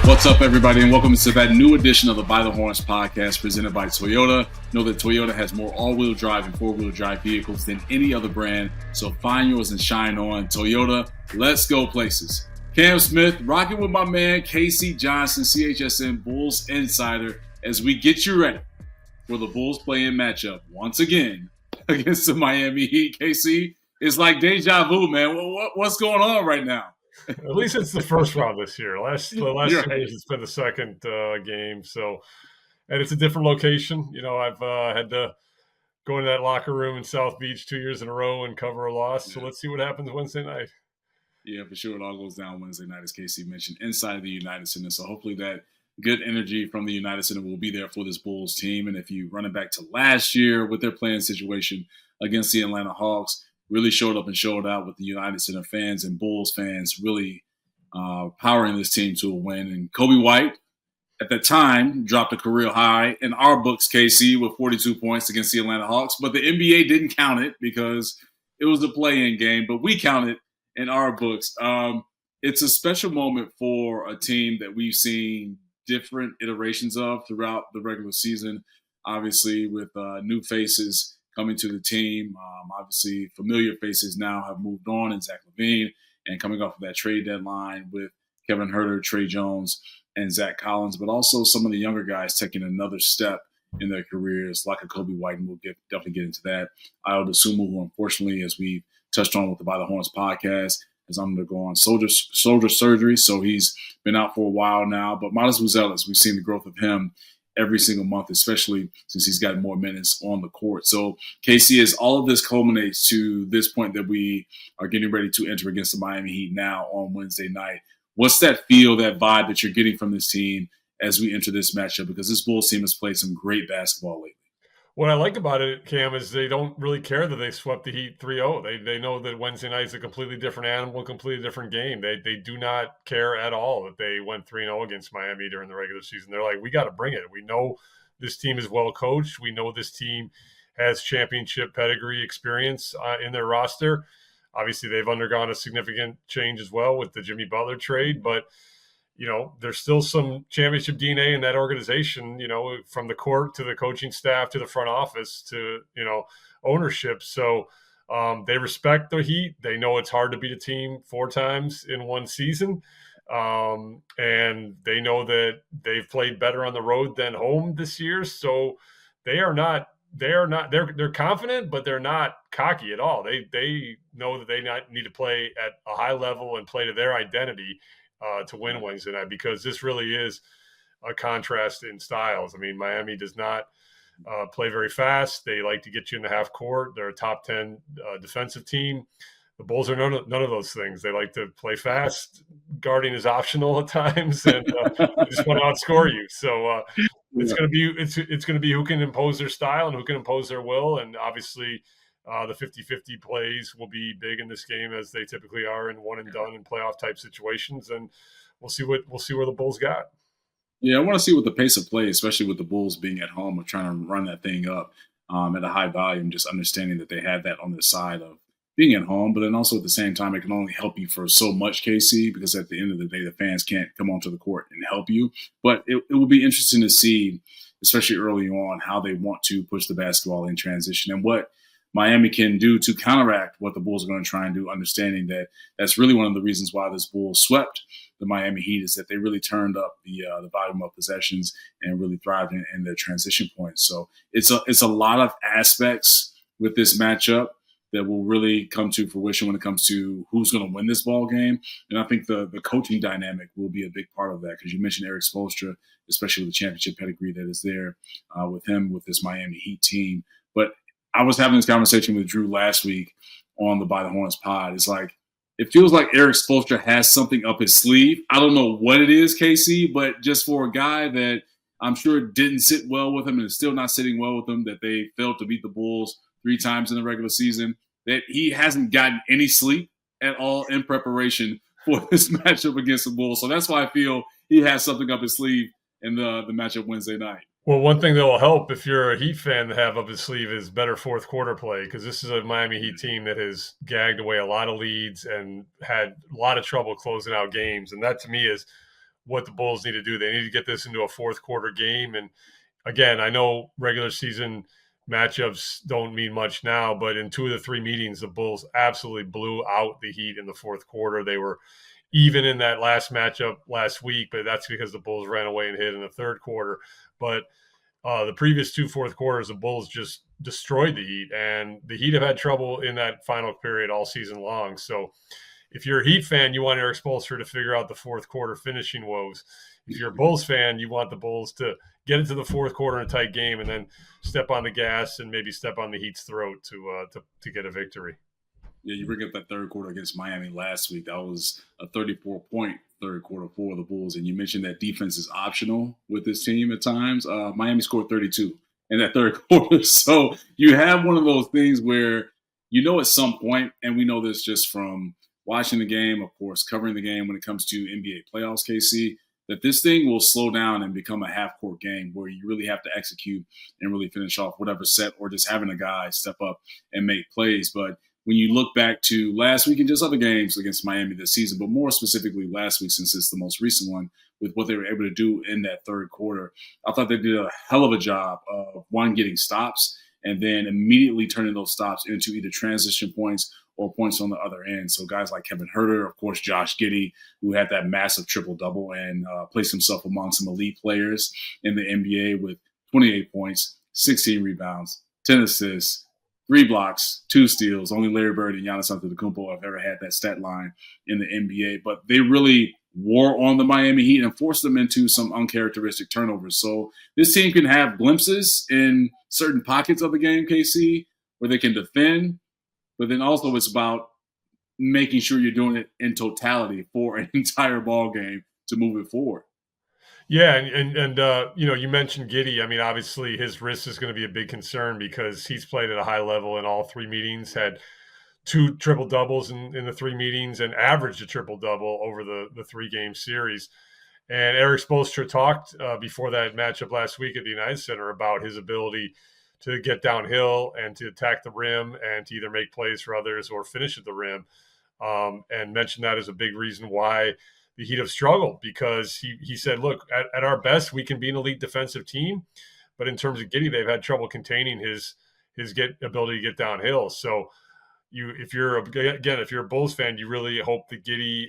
What's up, everybody, and welcome to that new edition of the 𝗏𝗏 𝗀𝗀𝗀 podcast presented by Toyota. Know that Toyota has more all-wheel drive and four-wheel drive vehicles than any other brand, so find yours and shine on. Toyota, let's go places. Cam Smith rocking with my man 𝗙𝐶 Johnson, CHSN Bulls Insider, as we get you ready for the Bulls play-in matchup once again against the Miami Heat. 𝗙𝐶, it's like deja vu, man. What's going on right now? At least it's the first round this year. The last 2 years it's been the second game. So, and it's a different location. You know, I've had to go into that locker room in South Beach 2 years in a row and cover a loss. So let's see what happens Wednesday night. Yeah, for sure. It all goes down Wednesday night, as 𝗙𝐶 mentioned, inside of the United Center. So hopefully that good energy from the United Center will be there for this Bulls team. And if you run it back to last year with their playing situation against the Atlanta Hawks, really showed up and showed out with the United Center fans and Bulls fans really powering this team to a win. And Coby White, at that time, dropped a career high in our books, 𝗙𝐶, with 42 points against the Atlanta Hawks. But the NBA didn't count it because it was a play-in game, but we count it in our books. It's a special moment for a team that we've seen different iterations of throughout the regular season, obviously with new faces coming to the team. Obviously, familiar faces now have moved on in Zach LaVine, and coming off of that trade deadline with Kevin Huerter, Tre Jones, and Zach Collins, but also some of the younger guys taking another step in their careers, like a Coby White, and we'll definitely get into that. Ayo Dosunmu, who unfortunately, as we touched on with the 𝗏𝗏 𝗀𝗀𝗀 podcast, is undergoing shoulder surgery, so he's been out for a while now. But Matas Buzelis, we've seen the growth of him every single month, especially since he's got more minutes on the court. So 𝗙𝐶, as all of this culminates to this point that we are getting ready to enter against the Miami Heat now on Wednesday night, what's that feel, that vibe that you're getting from this team as we enter this matchup? Because this Bulls team has played some great basketball lately. What I like about it, Cam, is they don't really care that they swept the Heat 3-0. They know that Wednesday night is a completely different animal, a completely different game. They do not care at all that they went 3-0 against Miami during the regular season. They're like, we got to bring it. We know this team is well coached. We know this team has championship pedigree experience in their roster. Obviously, they've undergone a significant change as well with the Jimmy Butler trade, but you know, there's still some championship DNA in that organization, you know, from the court to the coaching staff to the front office to, you know, ownership. So they respect the Heat. They know it's hard to beat a team 4 times in one season. And they know that they've played better on the road than home this year. So they're confident, but they're not cocky at all. They know that they need to play at a high level and play to their identity to win Wednesday night, because this really is a contrast in styles. I mean, Miami does not play very fast. They like to get you in the half court. They're a top 10 defensive team. The Bulls are none of those things. They like to play fast. Guarding is optional at times, and they just want to outscore you. So it's going to be who can impose their style and who can impose their will. And obviously, the 50-50 plays will be big in this game, as they typically are in one and done and playoff type situations. And we'll see where the Bulls got. Yeah, I want to see what the pace of play, especially with the Bulls being at home, of trying to run that thing up at a high volume, just understanding that they had that on the side of being at home, but then also at the same time, it can only help you for so much, 𝗙𝐶, because at the end of the day, the fans can't come onto the court and help you. But it will be interesting to see, especially early on, how they want to push the basketball in transition and what Miami can do to counteract what the Bulls are going to try and do, understanding that that's really one of the reasons why this Bulls swept the Miami Heat, is that they really turned up the volume of possessions and really thrived in their transition points. So it's a lot of aspects with this matchup that will really come to fruition when it comes to who's going to win this ball game. And I think the coaching dynamic will be a big part of that, because you mentioned Erik Spoelstra, especially with the championship pedigree that is there with him, with this Miami Heat team. But I was having this conversation with Drew last week on the 𝗏𝗏 𝗀𝗀𝗀 pod. It's like, it feels like Erik Spoelstra has something up his sleeve. I don't know what it is, 𝗙𝐶, but just for a guy that I'm sure didn't sit well with him and is still not sitting well with him, that they failed to beat the Bulls 3 times in the regular season, that he hasn't gotten any sleep at all in preparation for this matchup against the Bulls. So that's why I feel he has something up his sleeve in the matchup Wednesday night. Well, one thing that will help if you're a Heat fan to have up his sleeve is better fourth quarter play, because this is a Miami Heat team that has gagged away a lot of leads and had a lot of trouble closing out games. And that, to me, is what the Bulls need to do. They need to get this into a fourth quarter game. And again, I know regular season matchups don't mean much now, but in 2 of the 3 meetings, the Bulls absolutely blew out the Heat in the fourth quarter. They were even in that last matchup last week, but that's because the Bulls ran away and hit in the third quarter. But the previous 2 fourth quarters, the Bulls just destroyed the Heat, and the Heat have had trouble in that final period all season long. So if you're a Heat fan, you want Erik Spoelstra to figure out the fourth quarter finishing woes. If you're a Bulls fan, you want the Bulls to get into the fourth quarter in a tight game and then step on the gas and maybe step on the Heat's throat to get a victory. Yeah, you bring up that third quarter against Miami last week. That was a 34-point third quarter for the Bulls. And you mentioned that defense is optional with this team at times. Miami scored 32 in that third quarter. So you have one of those things where you know at some point, and we know this just from watching the game, of course, covering the game when it comes to NBA playoffs, KC, that this thing will slow down and become a half-court game where you really have to execute and really finish off whatever set, or just having a guy step up and make plays. But when you look back to last week and just other games against Miami this season, but more specifically last week, since it's the most recent one, with what they were able to do in that third quarter, I thought they did a hell of a job of, one, getting stops, and then immediately turning those stops into either transition points or points on the other end. So guys like Kevin Huerter, of course, Josh Giddey, who had that massive triple-double and placed himself among some elite players in the NBA with 28 points, 16 rebounds, 10 assists, 3 blocks, 2 steals. Only Larry Bird and 𝗂𝗂 Antetokounmpo have ever had that stat line in the NBA. But they really wore on the Miami Heat and forced them into some uncharacteristic turnovers. So this team can have glimpses in certain pockets of the game, KC, where they can defend, but then also it's about making sure you're doing it in totality for an entire ball game to move it forward. Yeah, and you know, you mentioned Giddey. I mean, obviously his wrist is going to be a big concern because he's played at a high level in all 3 meetings, had 2 triple doubles in the 3 meetings, and averaged a triple double over the 3-game series. And Erik Spoelstra talked before that matchup last week at the United Center about his ability to get downhill and to attack the rim and to either make plays for others or finish at the rim, and mentioned that as a big reason why the Heat have struggled, because he said, look, at our best, we can be an elite defensive team, but in terms of Giddey, they've had trouble containing his ability to get downhill. So if you're a Bulls fan, you really hope that Giddey,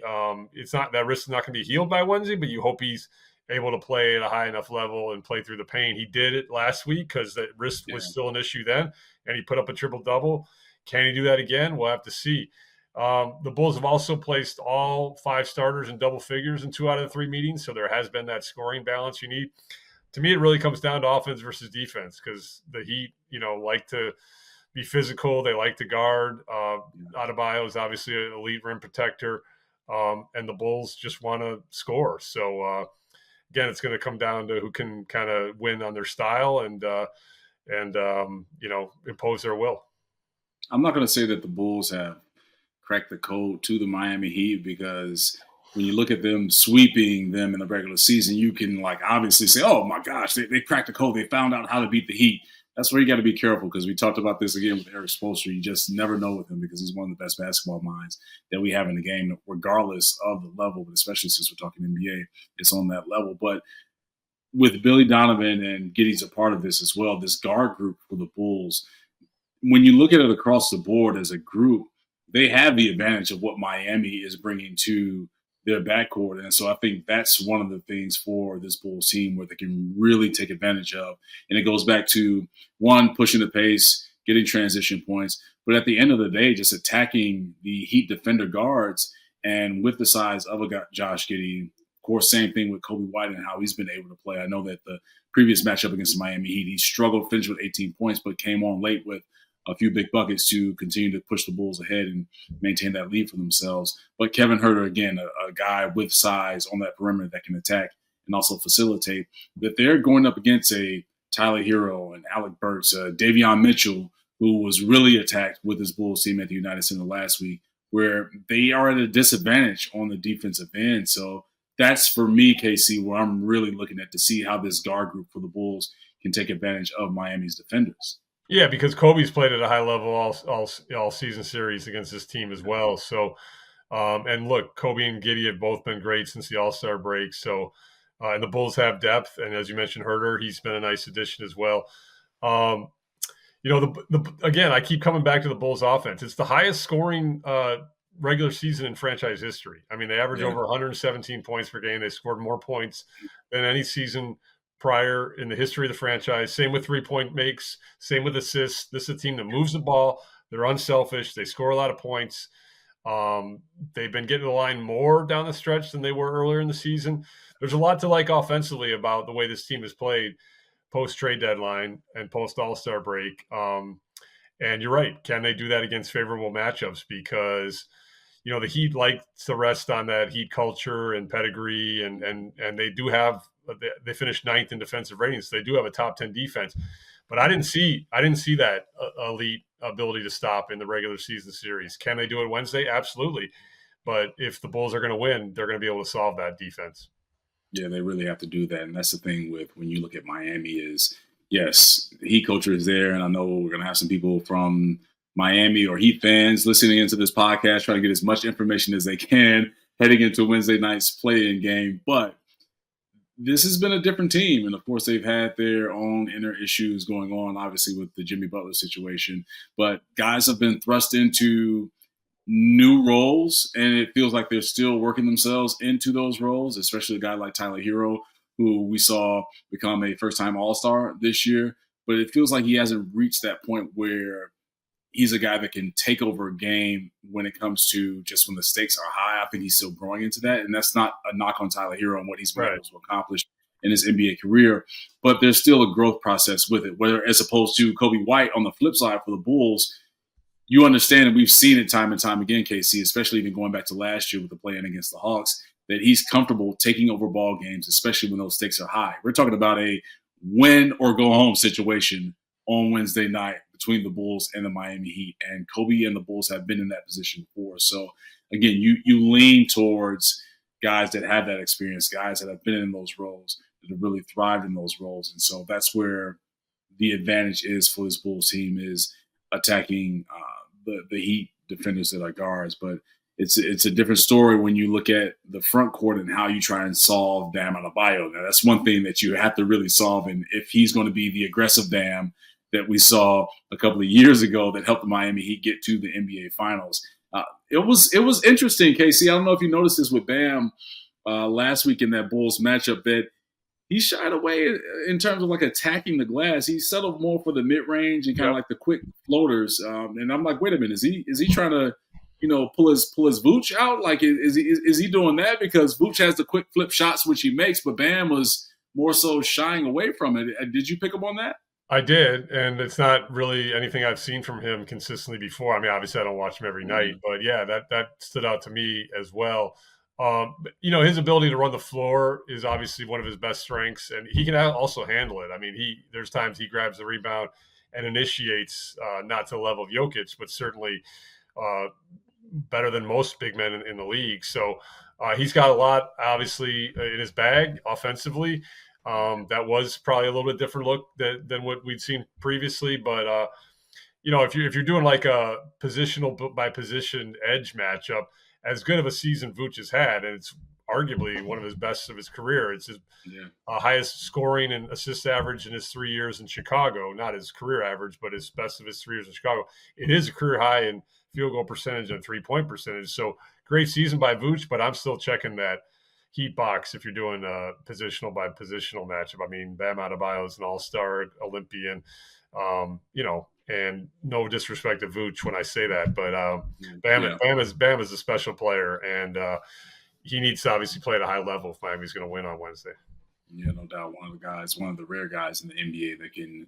it's not, that wrist is not going to be healed by Wednesday, but you hope he's able to play at a high enough level and play through the pain. He did it last week because that wrist was still an issue then, and he put up a triple-double. Can he do that again? We'll have to see. The Bulls have also placed all 5 starters in double figures in 2 out of the 3 meetings, so there has been that scoring balance you need. To me, it really comes down to offense versus defense, because the Heat, you know, like to be physical. They like to guard. Adebayo is obviously an elite rim protector, and the Bulls just want to score. So, again, it's going to come down to who can kind of win on their style and you know, impose their will. I'm not going to say that the Bulls have cracked the code to the Miami Heat, because when you look at them sweeping them in the regular season, you can like obviously say, oh my gosh, they cracked the code. They found out how to beat the Heat. That's where you got to be careful, because we talked about this again with Erik Spoelstra. You just never know with him, because he's one of the best basketball minds that we have in the game, regardless of the level, but especially since we're talking NBA, it's on that level. But with Billy Donovan, and Giddey's a part of this as well, this guard group for the Bulls, when you look at it across the board as a group, they have the advantage of what Miami is bringing to their backcourt. And so I think that's one of the things for this Bulls team where they can really take advantage of. And it goes back to, one, pushing the pace, getting transition points, but at the end of the day, just attacking the Heat defender guards. And with the size of a Josh Giddey, of course, same thing with Coby White and how he's been able to play. I know that the previous matchup against the Miami Heat, he struggled, finished with 18 points, but came on late with a few big buckets to continue to push the Bulls ahead and maintain that lead for themselves. But Kevin Huerter, again, a guy with size on that perimeter that can attack and also facilitate, that they're going up against a Tyler Hero and Alec Burks, Davion Mitchell, who was really attacked with his Bulls team at the United Center last week, where they are at a disadvantage on the defensive end. So that's, for me, KC, where I'm really looking at to see how this guard group for the Bulls can take advantage of Miami's defenders. Yeah, because Kobe's played at a high level all season series against this team as well. So And look, Kobe and Giddey have both been great since the All-Star break. So, and the Bulls have depth. And as you mentioned, Herter, he's been a nice addition as well. Again, I keep coming back to the Bulls offense. It's the highest scoring regular season in franchise history. I mean, they average over 117 points per game. They scored more points than any season prior in the history of the franchise. Same with three-point makes, same with assists. This is a team that moves the ball. They're unselfish. They score a lot of points. They've been getting the line more down the stretch than they were earlier in the season. There's a lot to like offensively about the way this team has played post-trade deadline and post-All-Star break. And you're right. Can they do that against favorable matchups? Because, the Heat like to rest on that Heat culture and pedigree, and they do have – they finished 9th in defensive ratings. So they do have a top 10 defense. But I didn't see that elite ability to stop in the regular season series. Can they do it Wednesday? Absolutely. But if the Bulls are going to win, they're going to be able to solve that defense. Yeah, they really have to do that. And that's the thing with when you look at Miami is, yes, the Heat culture is there. And I know we're going to have some people from Miami or Heat fans listening into this podcast, trying to get as much information as they can heading into Wednesday night's play-in game. But this has been a different team. And, of course, they've had their own inner issues going on, obviously, with the Jimmy Butler situation. But guys have been thrust into new roles, and it feels like they're still working themselves into those roles, especially a guy like Tyler Hero, who we saw become a first-time All-Star this year. But it feels like he hasn't reached that point where he's a guy that can take over a game when it comes to just when the stakes are high. I think he's still growing into that, and that's not a knock on Tyler Hero and what he's been able to accomplish in his NBA career. But there's still a growth process with it, whether as opposed to Kobe White on the flip side for the Bulls. You understand, and we've seen it time and time again, KC, especially even going back to last year with the play-in against the Hawks, that he's comfortable taking over ball games, especially when those stakes are high. We're talking about a win or go home situation on Wednesday night between the Bulls and the Miami Heat. And Kobe and the Bulls have been in that position before. So, again, you lean towards guys that have that experience, guys that have been in those roles, that have really thrived in those roles. And so that's where the advantage is for this Bulls team is attacking the Heat defenders that are guards. But it's a different story when you look at the front court and how you try and solve Bam Adebayo. Now, that's one thing that you have to really solve. And if he's going to be the aggressive Bam that we saw a couple of years ago that helped the Miami Heat get to the NBA Finals, it was interesting, KC. I don't know if you noticed this with Bam last week in that Bulls matchup, that he shied away in terms of like attacking the glass. He settled more for the mid-range and kind of like the quick floaters. And I'm like, wait a minute, is he trying to, pull his Vooch out? Like, is he doing that? Because Vooch has the quick flip shots, which he makes, but Bam was more so shying away from it. Did you pick up on that? I did, and it's not really anything I've seen from him consistently before. I mean, obviously I don't watch him every night, but yeah, that stood out to me as well. His ability to run the floor is obviously one of his best strengths, and he can also handle it. I mean, there's times he grabs the rebound and initiates, not to the level of Jokic, but certainly better than most big men in the league. So he's got a lot, obviously, in his bag offensively. That was probably a little bit different look than what we'd seen previously. But, if you're doing like a positional by position edge matchup, as good of a season Vooch has had, and it's arguably one of his best of his career. It's his highest scoring and assist average in his 3 years in Chicago, not his career average, but his best of his 3 years in Chicago. It is a career high in field goal percentage and three-point percentage. So great season by Vooch, but I'm still checking that Heat box if you're doing a positional by positional matchup. I mean, Bam Adebayo is an all-star Olympian, and no disrespect to Vooch when I say that, but Bam is a special player, and he needs to obviously play at a high level if Miami's going to win on Wednesday. Yeah, no doubt. One of the rare guys in the NBA that can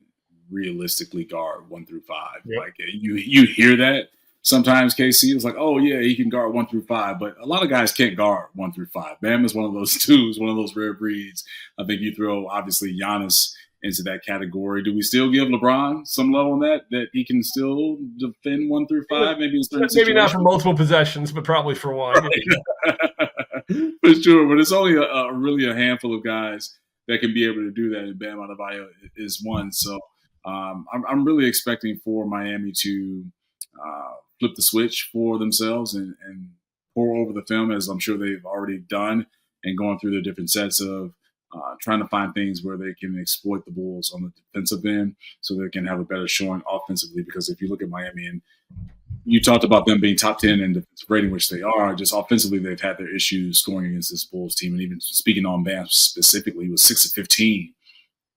realistically guard 1 through 5. Yep. Like you hear that sometimes, KC. It's like, oh yeah, he can guard 1 through 5, but a lot of guys can't guard 1 through 5. Bam is one of those twos, one of those rare breeds. I think you throw obviously Giannis into that category. Do we still give LeBron some love on that he can still defend 1 through 5? Maybe in certain maybe not for multiple possessions, but probably for one. Right. For sure, but it's only really a handful of guys that can be able to do that, and Bam Adebayo is one. So I'm really expecting for Miami to flip the switch for themselves and pour over the film, as I'm sure they've already done, and going through the different sets of trying to find things where they can exploit the Bulls on the defensive end so they can have a better showing offensively. Because if you look at Miami, and you talked about them being top 10 in defensive rating, which they are, just offensively, they've had their issues scoring against this Bulls team. And even speaking on Bam specifically, he was 6 of 15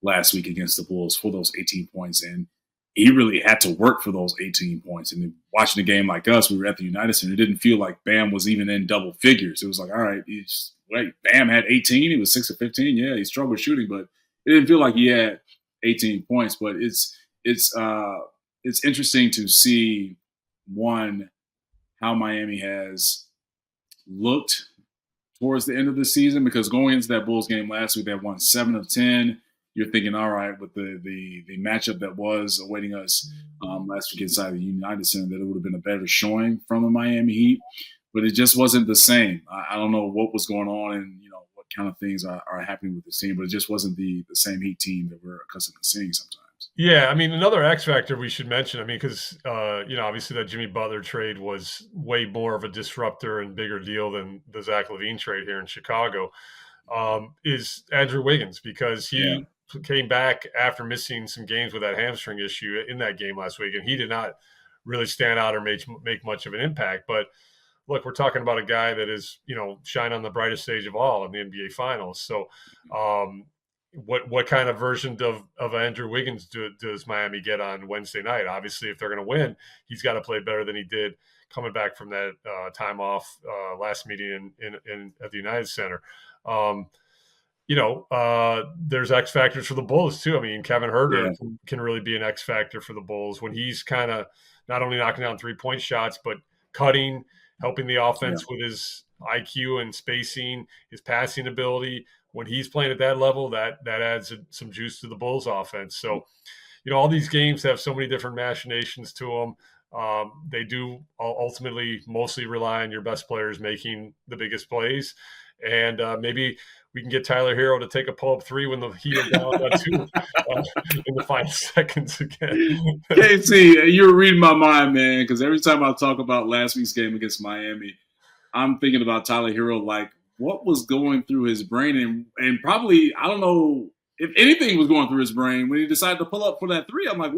last week against the Bulls for those 18 points. And he really had to work for those 18 points. And watching the game like us, we were at the United Center, it didn't feel like Bam was even in double figures. It was like, all right, Bam had 18. He was 6 of 15. Yeah, he struggled shooting, but it didn't feel like he had 18 points. But it's interesting to see, one, how Miami has looked towards the end of the season, because going into that Bulls game last week, they won 7 of 10. You're thinking, all right, with the matchup that was awaiting us last week inside the United Center, that it would have been a better showing from the Miami Heat, but it just wasn't the same. I don't know what was going on and what kind of things are happening with the team, but it just wasn't the same Heat team that we're accustomed to seeing sometimes. Yeah, I mean, another X factor we should mention, I mean, because, obviously that Jimmy Butler trade was way more of a disruptor and bigger deal than the Zach LaVine trade here in Chicago, is Andrew Wiggins, because he came back after missing some games with that hamstring issue in that game last week, and he did not really stand out or make much of an impact. But look, we're talking about a guy that is, shine on the brightest stage of all in the NBA Finals. So, what kind of version of Andrew Wiggins does Miami get on Wednesday night? Obviously, if they're going to win, he's got to play better than he did coming back from that time off last meeting at the United Center. There's X factors for the Bulls too. I mean, Kevin Huerter can really be an X factor for the Bulls when he's kind of not only knocking down 3-point shots, but cutting, helping the offense with his IQ and spacing, his passing ability. When he's playing at that level, that adds some juice to the Bulls offense. So, all these games have so many different machinations to them. They do ultimately mostly rely on your best players making the biggest plays. And maybe we can get Tyler Hero to take a pull-up 3 when the Heat are down 2 in the final seconds again. KC, you're reading my mind, man, because every time I talk about last week's game against Miami, I'm thinking about Tyler Hero, like what was going through his brain, and probably, I don't know if anything was going through his brain when he decided to pull up for that 3. I'm like,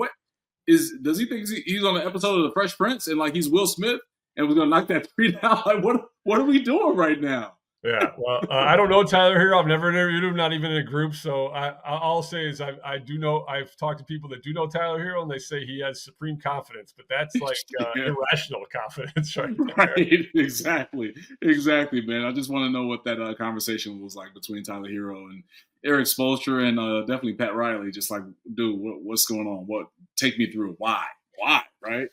does he think he's on an episode of The Fresh Prince and like he's Will Smith and was going to knock that 3 down? Like, what are we doing right now? Yeah, well, I don't know Tyler Hero. I've never interviewed him, not even in a group. So I'll say is I do know. I've talked to people that do know Tyler Hero, and they say he has supreme confidence. But that's like irrational confidence, right? Right, exactly, man. I just want to know what that conversation was like between Tyler Hero and Eric Spoelstra, and definitely Pat Riley. Just like, dude, what's going on? Take me through it. Why? Right?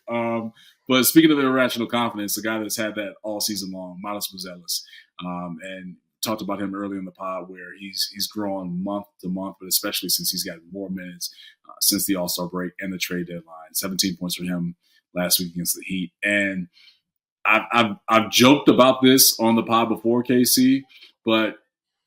But speaking of irrational confidence, the guy that's had that all season long, 𝗦𝗫 𝗪𝗪. And talked about him early in the pod where he's grown month to month, but especially since he's gotten more minutes since the All-Star break and the trade deadline. 17 points for him last week against the Heat. And I've joked about this on the pod before, KC, but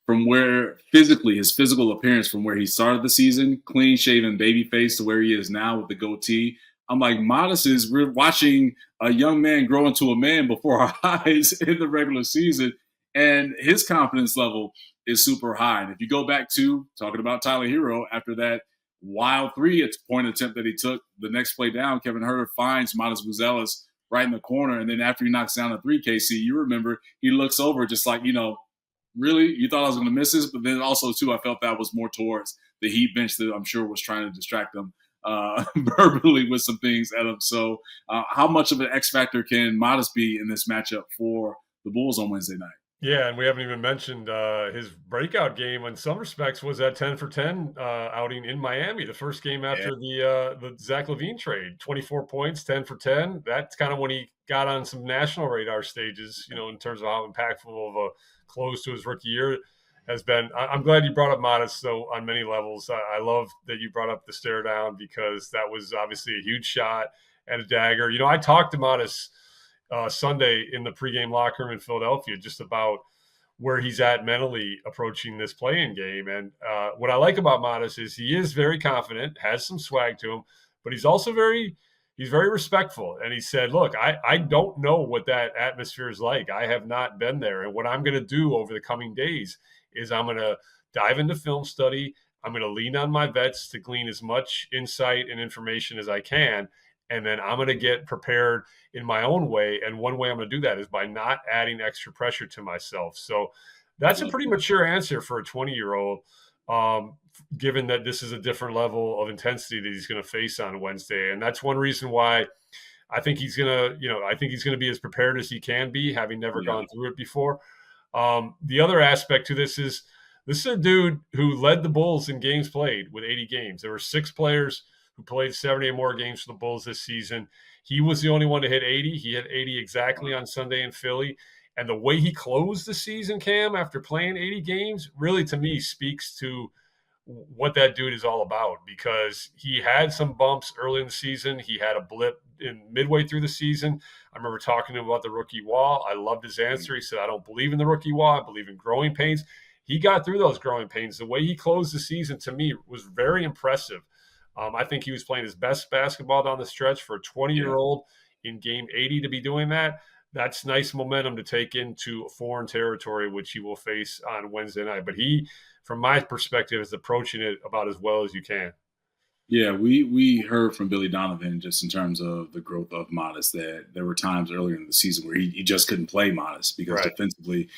from where his physical appearance from where he started the season, clean shaven baby face, to where he is now with the goatee, I'm like, we're watching a young man grow into a man before our eyes in the regular season. And his confidence level is super high. And if you go back to talking about Tyler Hero, after that wild 3-point attempt that he took, the next play down, Kevin Huerter finds 𝗦𝗪 𝗪𝗪 right in the corner. And then after he knocks down a 3, KC, you remember he looks over just like, really? You thought I was going to miss this? But then also, too, I felt that was more towards the Heat bench that I'm sure was trying to distract them verbally with some things at him. So how much of an X factor can 𝗦𝗪 be in this matchup for the Bulls on Wednesday night? Yeah, and we haven't even mentioned his breakout game in some respects was that 10 for 10 outing in Miami, the first game after the Zach LaVine trade. 24 points, 10 for 10. That's kind of when he got on some national radar stages, in terms of how impactful of a close to his rookie year has been. I'm glad you brought up 𝗦𝗪, though, on many levels. I love that you brought up the stare down, because that was obviously a huge shot and a dagger. I talked to 𝗦𝗪 Sunday in the pregame locker room in Philadelphia just about where he's at mentally approaching this play-in game. And what I like about 𝗦𝗪 is he is very confident, has some swag to him, but he's also very he's very respectful. And he said, look, I don't know what that atmosphere is like. I have not been there. And what I'm going to do over the coming days is I'm going to dive into film study. I'm going to lean on my vets to glean as much insight and information as I can. And then I'm going to get prepared in my own way. And one way I'm going to do that is by not adding extra pressure to myself. So that's a pretty mature answer for a 20-year-old, given that this is a different level of intensity that he's going to face on Wednesday. And that's one reason why I think he's going to be as prepared as he can be, having never gone through it before. The other aspect to this is a dude who led the Bulls in games played with 80 games. There were 6 players who played 70 or more games for the Bulls this season. He was the only one to hit 80. He hit 80 exactly on Sunday in Philly. And the way he closed the season, Cam, after playing 80 games, really to me speaks to what that dude is all about, because he had some bumps early in the season. He had a blip in midway through the season. I remember talking to him about the rookie wall. I loved his answer. He said, I don't believe in the rookie wall. I believe in growing pains. He got through those growing pains. The way he closed the season, to me, was very impressive. I think he was playing his best basketball down the stretch for a 20-year-old in game 80 to be doing that. That's nice momentum to take into foreign territory, which he will face on Wednesday night. But he, from my perspective, is approaching it about as well as you can. Yeah, we heard from Billy Donovan just in terms of the growth of Modest that there were times earlier in the season where he just couldn't play Modest because defensively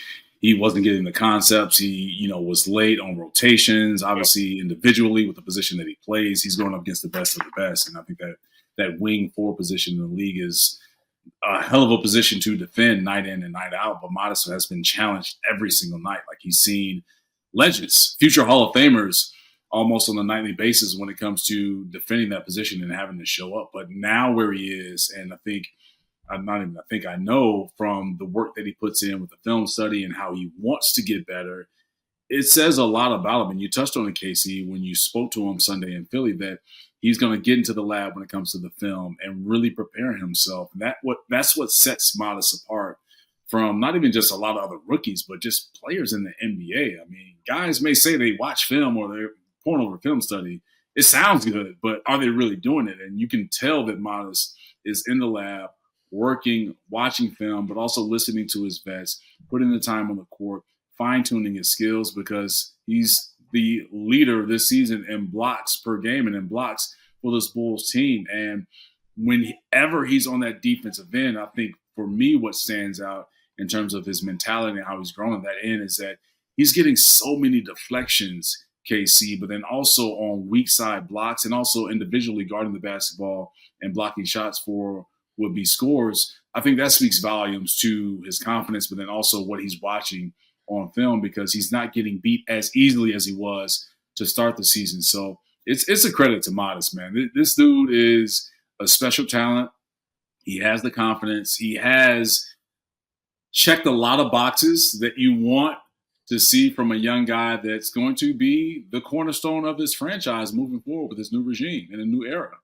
he wasn't getting the concepts. He, was late on rotations. Obviously, individually with the position that he plays, he's going up against the best of the best. And I think that wing 4 position in the league is a hell of a position to defend night in and night out. But Modest has been challenged every single night. Like, he's seen legends, future Hall of Famers, almost on a nightly basis when it comes to defending that position and having to show up. But now where he is, and I know from the work that he puts in with the film study and how he wants to get better, it says a lot about him. And you touched on it, KC, when you spoke to him Sunday in Philly, that he's going to get into the lab when it comes to the film and really prepare himself. And that's what sets Modest apart from not even just a lot of other rookies, but just players in the NBA. I mean, guys may say they watch film or they're pouring over film study. It sounds good, but are they really doing it? And you can tell that Modest is in the lab, working, watching film, but also listening to his vets, putting the time on the court, fine-tuning his skills, because he's the leader this season in blocks per game and in blocks for this Bulls team. And whenever he's on that defensive end, I think for me what stands out in terms of his mentality and how he's growing that end is that he's getting so many deflections, KC, but then also on weak side blocks and also individually guarding the basketball and blocking shots for would-be scores. I think that speaks volumes to his confidence, but then also what he's watching on film, because he's not getting beat as easily as he was to start the season. So it's a credit to Modest, man. This dude is a special talent. He has the confidence. He has checked a lot of boxes that you want to see from a young guy that's going to be the cornerstone of this franchise moving forward with this new regime and a new era.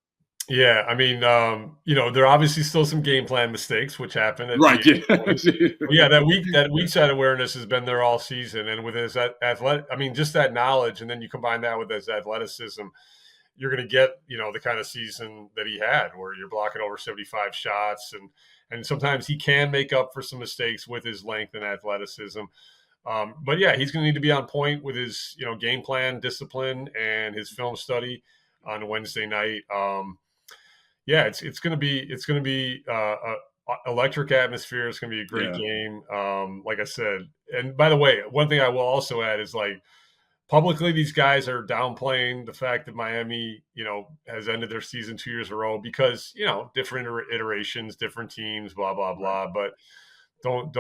Yeah, I mean, there are obviously still some game plan mistakes which happen. Right. Yeah, that weak side awareness has been there all season, and with his just that knowledge, and then you combine that with his athleticism, you're going to get the kind of season that he had, where you're blocking over 75 shots, and sometimes he can make up for some mistakes with his length and athleticism. But yeah, he's going to need to be on point with his game plan, discipline, and his film study on Wednesday night. Yeah, it's going to be electric atmosphere. It's going to be a great game. Like I said, and by the way, one thing I will also add is, like, publicly these guys are downplaying the fact that Miami, has ended their season 2 years in a row because, different iterations, different teams, blah, blah, blah. But don't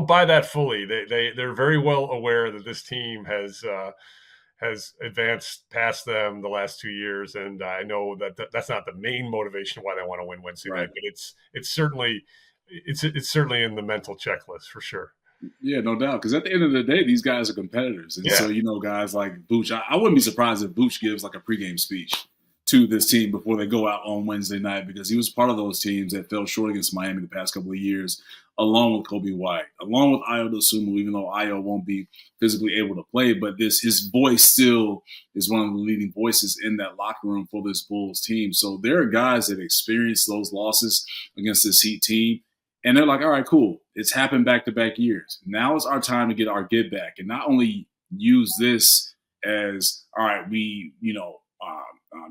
buy that fully. They're very well aware that this team has advanced past them the last 2 years, and I know that's not the main motivation why they want to win Wednesday night, but it's certainly in the mental checklist for sure. Yeah, no doubt. Because at the end of the day, these guys are competitors, and so guys like 𝗏𝘀, I wouldn't be surprised if 𝗏𝘀 gives like a pregame speech to this team before they go out on Wednesday night, because he was part of those teams that fell short against Miami the past couple of years, along with Kobe White, along with Ayo Dosunmu, even though Ayo won't be physically able to play. But his voice still is one of the leading voices in that locker room for this Bulls team. So there are guys that experienced those losses against this Heat team, and they're like, all right, cool. It's happened back-to-back years. Now is our time to get our get back, and not only use this as, all right, we,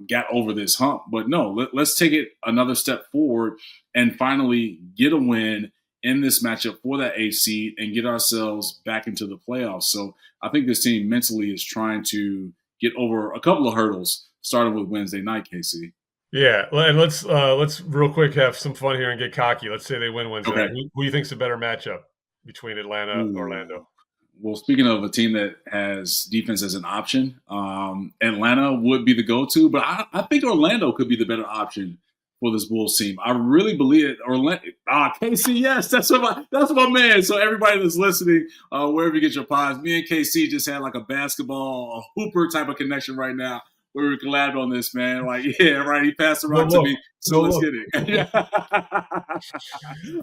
got over this hump, but no, let's take it another step forward and finally get a win in this matchup for that 8th seed and get ourselves back into the playoffs. So I think this team mentally is trying to get over a couple of hurdles, starting with Wednesday night, KC. Yeah, and let's real quick have some fun here and get cocky. Let's say they win Wednesday night. Who do you think's a better matchup between Atlanta and Orlando? Well, speaking of a team that has defense as an option, Atlanta would be the go-to, but I think Orlando could be the better option for this Bulls team. I really believe it. Orlando, KC, yes, that's my man. So everybody that's listening, wherever you get your pods, me and KC just had like a basketball, a hooper type of connection right now. We were collabed on this, man. Like, yeah, right. He passed around to me. So let's get it.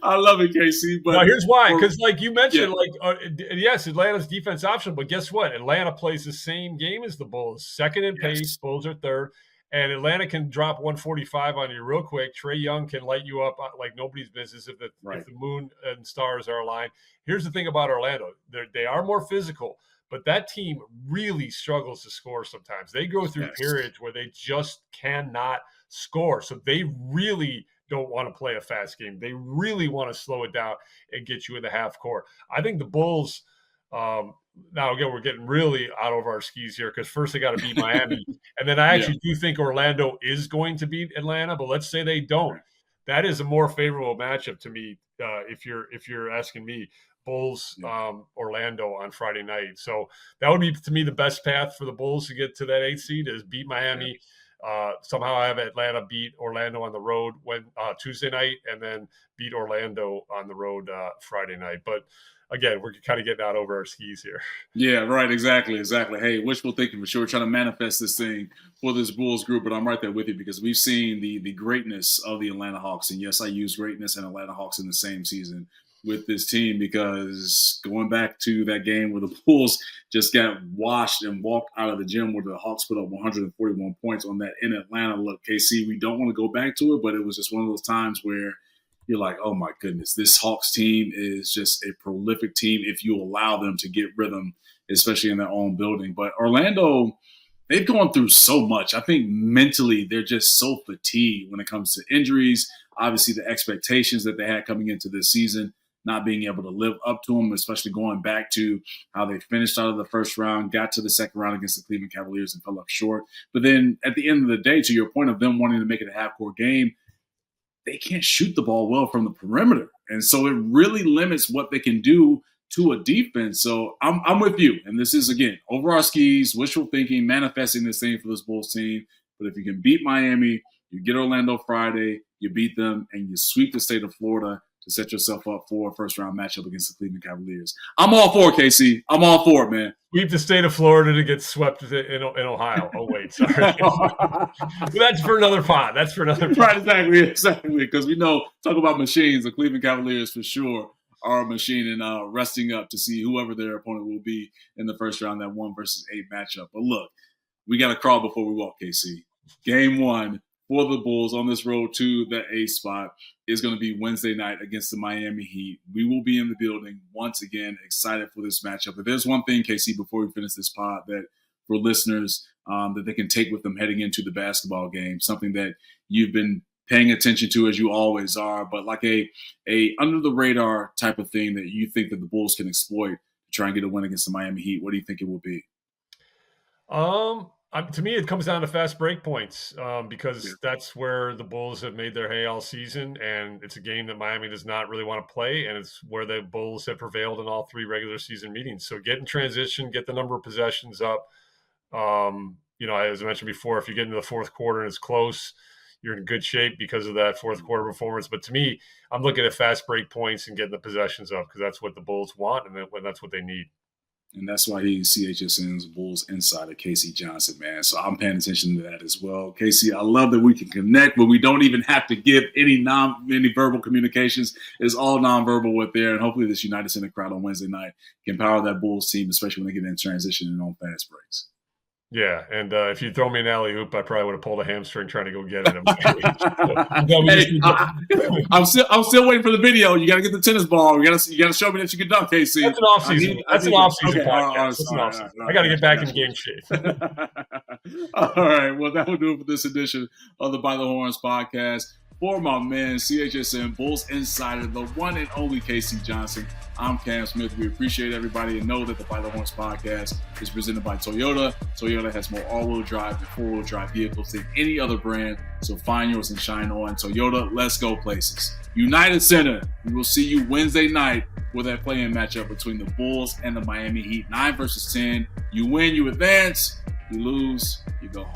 I love it, KC. But now here's why. Because like you mentioned, yes, Atlanta's defense option, but guess what? Atlanta plays the same game as the Bulls. Second in pace, Bulls are third. And Atlanta can drop 145 on you real quick. Trae Young can light you up like nobody's business if the moon and stars are aligned. Here's the thing about Orlando. They are more physical. But that team really struggles to score sometimes. They go through periods where they just cannot score. So they really don't want to play a fast game. They really want to slow it down and get you in the half court. I think the Bulls, now again, we're getting really out of our skis here because first they got to beat Miami. And then I actually do think Orlando is going to beat Atlanta, but let's say they don't. That is a more favorable matchup to me if you're asking me. Bulls, Orlando on Friday night. So that would be, to me, the best path for the Bulls to get to that 8th seed is beat Miami. Somehow have Atlanta beat Orlando on the road Tuesday night, and then beat Orlando on the road Friday night. But again, we're kind of getting out over our skis here. Yeah, right. Exactly. Hey, wishful thinking for sure. We're trying to manifest this thing for this Bulls group, but I'm right there with you because we've seen the greatness of the Atlanta Hawks. And yes, I use greatness and Atlanta Hawks in the same season with this team, because going back to that game where the Bulls just got washed and walked out of the gym where the Hawks put up 141 points on that in Atlanta. Look, KC, we don't want to go back to it, but it was just one of those times where you're like, oh my goodness, this Hawks team is just a prolific team if you allow them to get rhythm, especially in their own building. But Orlando, they've gone through so much. I think mentally they're just so fatigued when it comes to injuries. Obviously, the expectations that they had coming into this season, not being able to live up to them, especially going back to how they finished out of the first round, got to the second round against the Cleveland Cavaliers and fell up short. But then at the end of the day, to your point of them wanting to make it a half-court game, they can't shoot the ball well from the perimeter. And so it really limits what they can do to a defense. So I'm with you. And this is, again, over our skis, wishful thinking, manifesting this thing for this Bulls team. But if you can beat Miami, you get Orlando Friday, you beat them, and you sweep the state of Florida to set yourself up for a first-round matchup against the Cleveland Cavaliers. I'm all for it, KC. I'm all for it, man. Sweep the state of Florida to get swept in Ohio. Oh, wait, sorry. Well, that's for another pod. Right, exactly. Because we know, talk about machines, the Cleveland Cavaliers for sure are a machine and resting up to see whoever their opponent will be in the first round, that 1 versus 8 matchup. But look, we got to crawl before we walk, KC. Game 1 for the Bulls on this road to the 8th spot is going to be Wednesday night against the Miami Heat. We will be in the building once again, excited for this matchup. But there's one thing, KC, before we finish this pod, that for listeners that they can take with them heading into the basketball game, something that you've been paying attention to as you always are, but like a under the radar type of thing that you think that the Bulls can exploit to try and get a win against the Miami Heat. What do you think it will be? To me, it comes down to fast break points because that's where the Bulls have made their hay all season, and it's a game that Miami does not really want to play, and it's where the Bulls have prevailed in all 3 regular season meetings. So get in transition, get the number of possessions up. As I mentioned before, if you get into the fourth quarter and it's close, you're in good shape because of that fourth quarter performance. But to me, I'm looking at fast break points and getting the possessions up because that's what the Bulls want, and that's what they need. And that's why he's CHSN's Bulls insider, 𝗂𝐶 Johnson, man. So I'm paying attention to that as well. 𝗂𝐶, I love that we can connect, but we don't even have to give any verbal communications. It's all nonverbal with there. And hopefully this United Center crowd on Wednesday night can power that Bulls team, especially when they get in transition and on fast breaks. Yeah, and if you throw me an alley-oop, I probably would have pulled a hamstring trying to go get it. I'm still waiting for the video. You got to get the tennis ball. You got to show me that you can dunk, 𝗂𝐶. That's an off-season. That's an off-season okay, podcast. I got to get back in game shape. All right. Well, that will do it for this edition of the By the Horns podcast. For my man, CHSN Bulls insider, the one and only 𝗂𝐶 Johnson, I'm Cam Smith. We appreciate everybody and know that the By the Horns podcast is presented by Toyota. Toyota has more all-wheel drive and four-wheel drive vehicles than any other brand, so find yours and shine on. Toyota, let's go places. United Center, we will see you Wednesday night with that play-in matchup between the Bulls and the Miami Heat. 9 versus 10. You win, you advance. You lose, you go home.